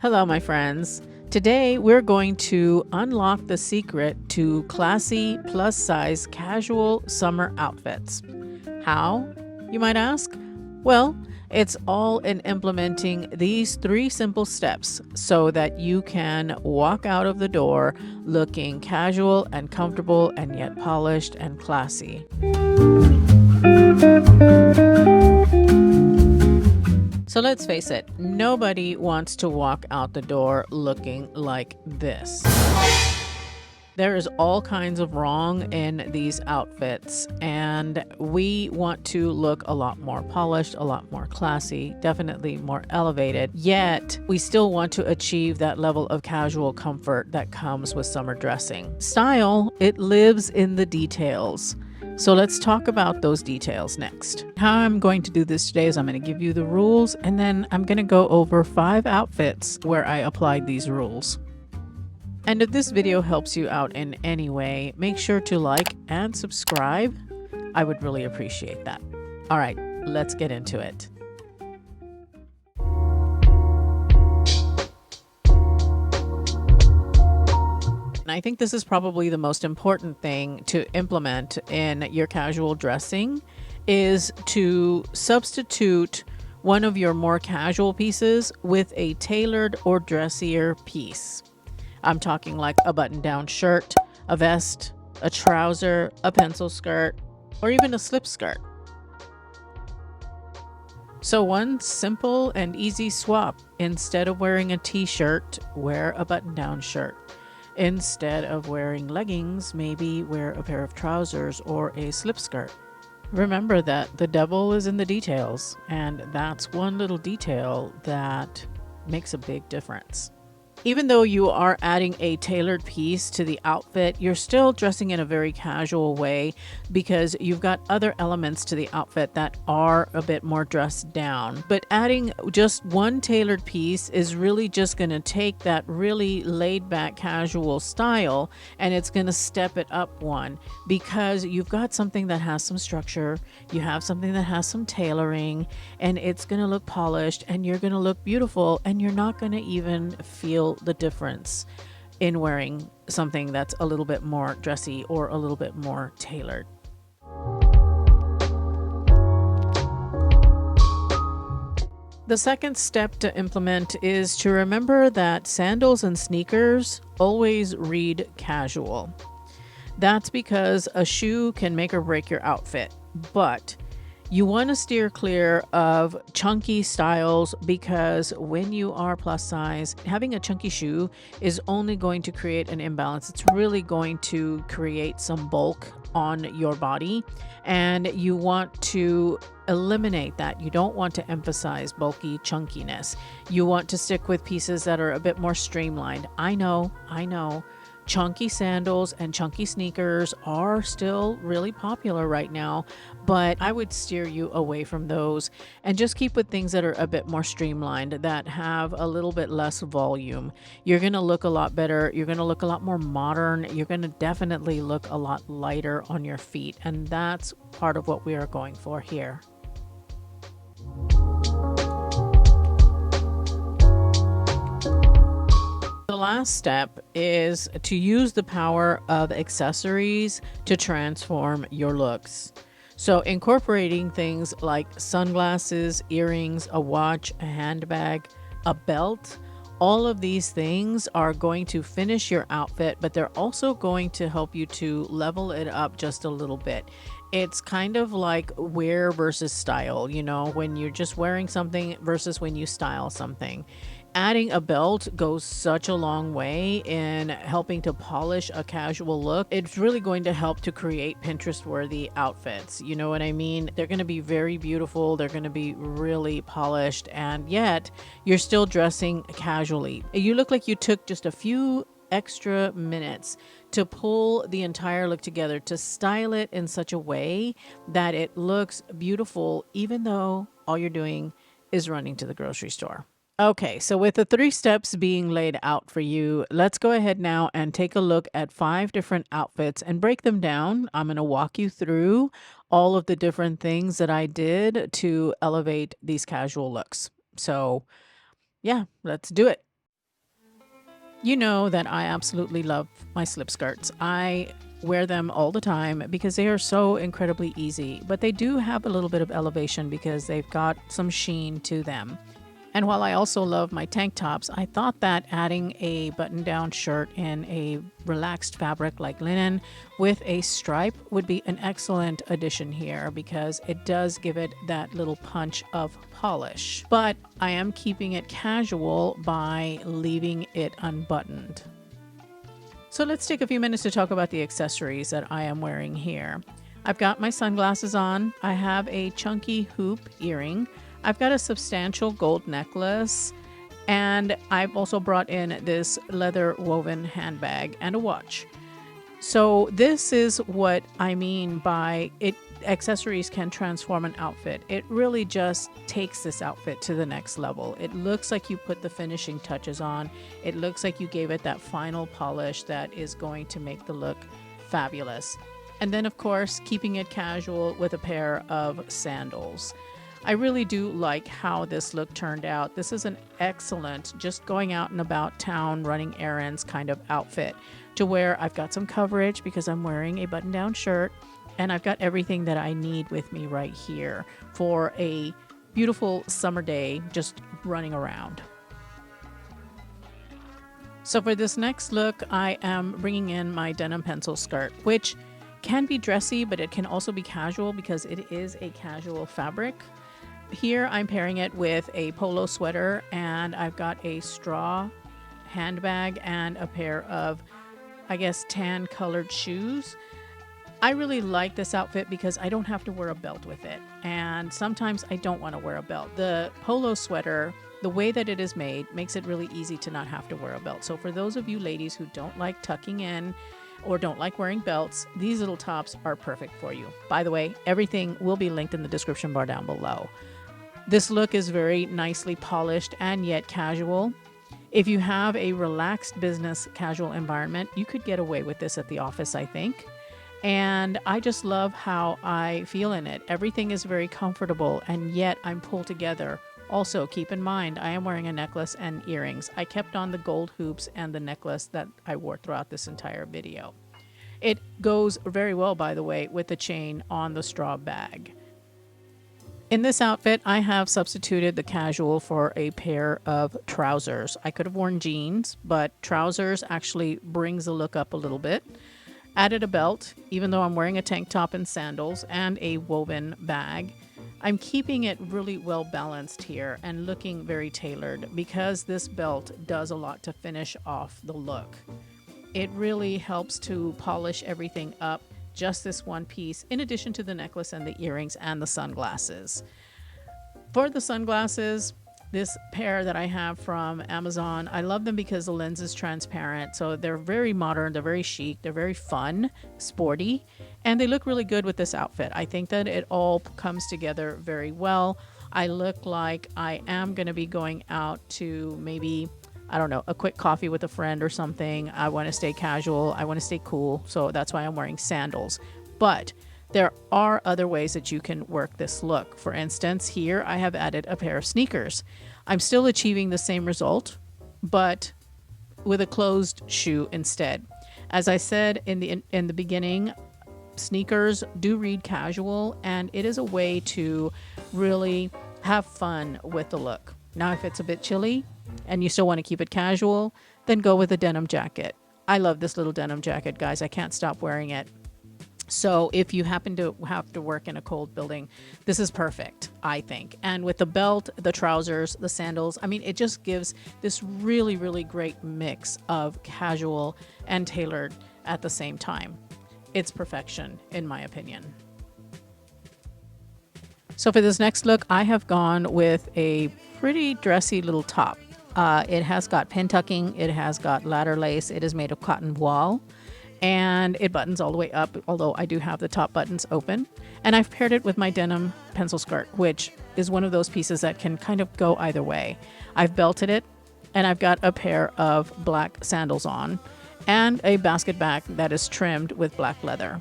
Hello, my friends. Today, we're going to unlock the secret to classy, plus size, casual summer outfits. How, you might ask? Well, it's all in implementing these 3 simple steps so that you can walk out of the door looking casual and comfortable and yet polished and classy. So let's face it, nobody wants to walk out the door looking like this. There is all kinds of wrong in these outfits, and we want to look a lot more polished, a lot more classy, definitely more elevated, yet we still want to achieve that level of casual comfort that comes with summer dressing. Style, it lives in the details. So let's talk about those details next. How I'm going to do this today is I'm going to give you the rules, and then I'm going to go over 5 outfits where I applied these rules. And if this video helps you out in any way, make sure to like and subscribe. I would really appreciate that. All right, let's get into it. And I think this is probably the most important thing to implement in your casual dressing is to substitute one of your more casual pieces with a tailored or dressier piece. I'm talking like a button-down shirt, a vest, a trouser, a pencil skirt, or even a slip skirt. So one simple and easy swap: instead of wearing a t-shirt, wear a button-down shirt. Instead of wearing leggings, maybe wear a pair of trousers or a slip skirt. Remember that the devil is in the details, and that's one little detail that makes a big difference. Even though you are adding a tailored piece to the outfit, you're still dressing in a very casual way because you've got other elements to the outfit that are a bit more dressed down. But adding just one tailored piece is really just going to take that really laid back casual style and it's going to step it up one, because you've got something that has some structure, you have something that has some tailoring, and it's going to look polished and you're going to look beautiful, and you're not going to even feel the difference in wearing something that's a little bit more dressy or a little bit more tailored. The second step to implement is to remember that sandals and sneakers always read casual. That's because a shoe can make or break your outfit, but you want to steer clear of chunky styles, because when you are plus size, having a chunky shoe is only going to create an imbalance. It's really going to create some bulk on your body, and you want to eliminate that. You don't want to emphasize bulky chunkiness. You want to stick with pieces that are a bit more streamlined. I know. Chunky sandals and chunky sneakers are still really popular right now, but I would steer you away from those and just keep with things that are a bit more streamlined, that have a little bit less volume. You're going to look a lot better. You're going to look a lot more modern. You're going to definitely look a lot lighter on your feet, and that's part of what we are going for here. The last step is to use the power of accessories to transform your looks. So incorporating things like sunglasses, earrings, a watch, a handbag, a belt, all of these things are going to finish your outfit, but they're also going to help you to level it up just a little bit. It's kind of like wear versus style, when you're just wearing something versus when you style something. Adding a belt goes such a long way in helping to polish a casual look. It's really going to help to create Pinterest-worthy outfits. You know what I mean? They're going to be very beautiful. They're going to be really polished, and yet you're still dressing casually. You look like you took just a few extra minutes to pull the entire look together, to style it in such a way that it looks beautiful, even though all you're doing is running to the grocery store. Okay, so with the 3 steps being laid out for you, let's go ahead now and take a look at 5 different outfits and break them down. I'm going to walk you through all of the different things that I did to elevate these casual looks. So yeah, let's do it. You know that I absolutely love my slip skirts. I wear them all the time because they are so incredibly easy, but they do have a little bit of elevation because they've got some sheen to them. And while I also love my tank tops, I thought that adding a button down shirt in a relaxed fabric like linen with a stripe would be an excellent addition here because it does give it that little punch of polish. But I am keeping it casual by leaving it unbuttoned. So let's take a few minutes to talk about the accessories that I am wearing here. I've got my sunglasses on. I have a chunky hoop earring. I've got a substantial gold necklace, and I've also brought in this leather woven handbag and a watch. So this is what I mean by it. Accessories can transform an outfit. It really just takes this outfit to the next level. It looks like you put the finishing touches on. It looks like you gave it that final polish that is going to make the look fabulous. And then, of course, keeping it casual with a pair of sandals. I really do like how this look turned out. This is an excellent, just going out and about town, running errands kind of outfit, to where I've got some coverage because I'm wearing a button-down shirt, and I've got everything that I need with me right here for a beautiful summer day just running around. So for this next look, I am bringing in my denim pencil skirt, which can be dressy, but it can also be casual because it is a casual fabric. Here I'm pairing it with a polo sweater, and I've got a straw handbag and a pair of, I guess, tan colored shoes. I really like this outfit because I don't have to wear a belt with it, and sometimes I don't want to wear a belt. The polo sweater, the way that it is made, makes it really easy to not have to wear a belt. So for those of you ladies who don't like tucking in or don't like wearing belts, these little tops are perfect for you. By the way, everything will be linked in the description bar down below. This look is very nicely polished and yet casual. If you have a relaxed business casual environment, you could get away with this at the office, I think. And I just love how I feel in it. Everything is very comfortable, and yet I'm pulled together. Also, keep in mind, I am wearing a necklace and earrings. I kept on the gold hoops and the necklace that I wore throughout this entire video. It goes very well, by the way, with the chain on the straw bag. In this outfit, I have substituted the casual for a pair of trousers. I could have worn jeans, but trousers actually brings the look up a little bit. Added a belt, even though I'm wearing a tank top and sandals, and a woven bag. I'm keeping it really well balanced here and looking very tailored because this belt does a lot to finish off the look. It really helps to polish everything up, just this one piece, in addition to the necklace and the earrings and the sunglasses. For the sunglasses, this pair that I have from Amazon, I love them because the lens is transparent. So they're very modern, they're very chic, they're very fun, sporty, and they look really good with this outfit. I think that it all comes together very well. I look like I am going to be going out to maybe, I don't know, a quick coffee with a friend or something. I want to stay casual. I want to stay cool. So that's why I'm wearing sandals. But there are other ways that you can work this look. For instance, here I have added a pair of sneakers. I'm still achieving the same result, but with a closed shoe instead. As I said in the beginning, sneakers do read casual, and it is a way to really have fun with the look. Now, if it's a bit chilly and you still want to keep it casual, then go with a denim jacket. I love this little denim jacket, guys. I can't stop wearing it. So if you happen to have to work in a cold building, this is perfect, I think. And with the belt, the trousers, the sandals, I mean, it just gives this really, really great mix of casual and tailored at the same time. It's perfection, in my opinion. So for this next look, I have gone with a pretty dressy little top. It has got pin tucking, it has got ladder lace, it is made of cotton voile, and it buttons all the way up, although I do have the top buttons open. And I've paired it with my denim pencil skirt, which is one of those pieces that can kind of go either way. I've belted it, and I've got a pair of black sandals on, and a basket bag that is trimmed with black leather.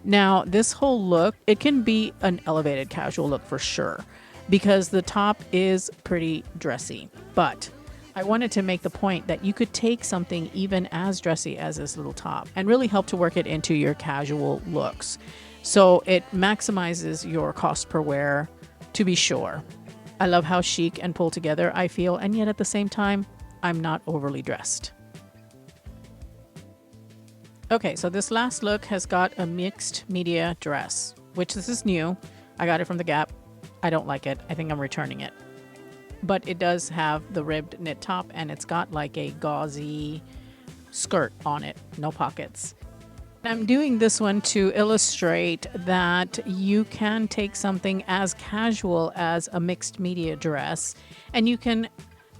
Now, this whole look, it can be an elevated casual look for sure, because the top is pretty dressy, but I wanted to make the point that you could take something even as dressy as this little top and really help to work it into your casual looks. So it maximizes your cost per wear, to be sure. I love how chic and pulled together I feel, and yet at the same time, I'm not overly dressed. Okay, so this last look has got a mixed media dress, which this is new. I got it from the Gap. I don't like it. I think I'm returning it. But it does have the ribbed knit top, and it's got like a gauzy skirt on it, no pockets. I'm doing this one to illustrate that you can take something as casual as a mixed media dress, and you can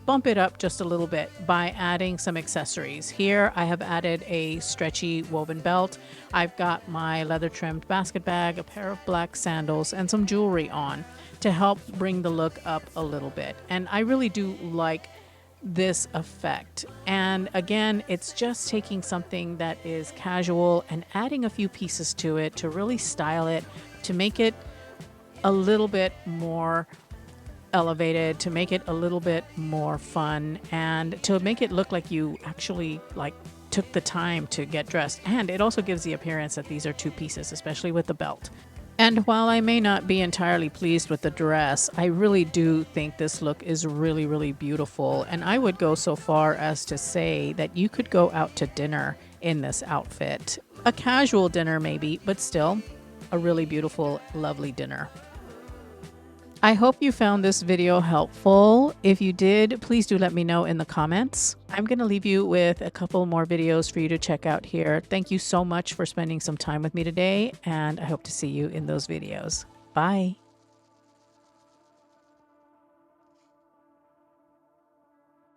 bump it up just a little bit by adding some accessories. Here I have added a stretchy woven belt. I've got my leather trimmed basket bag, a pair of black sandals, and some jewelry on to help bring the look up a little bit. And I really do like this effect. And again, it's just taking something that is casual and adding a few pieces to it to really style it, to make it a little bit more elevated, to make it a little bit more fun, and to make it look like you actually took the time to get dressed. And it also gives the appearance that these are two pieces, especially with the belt. And while I may not be entirely pleased with the dress, I really do think this look is really, really beautiful. And I would go so far as to say that you could go out to dinner in this outfit. A casual dinner maybe, but still a really beautiful, lovely dinner. I hope you found this video helpful. If you did, please do let me know in the comments. I'm going to leave you with a couple more videos for you to check out here. Thank you so much for spending some time with me today, and I hope to see you in those videos. Bye.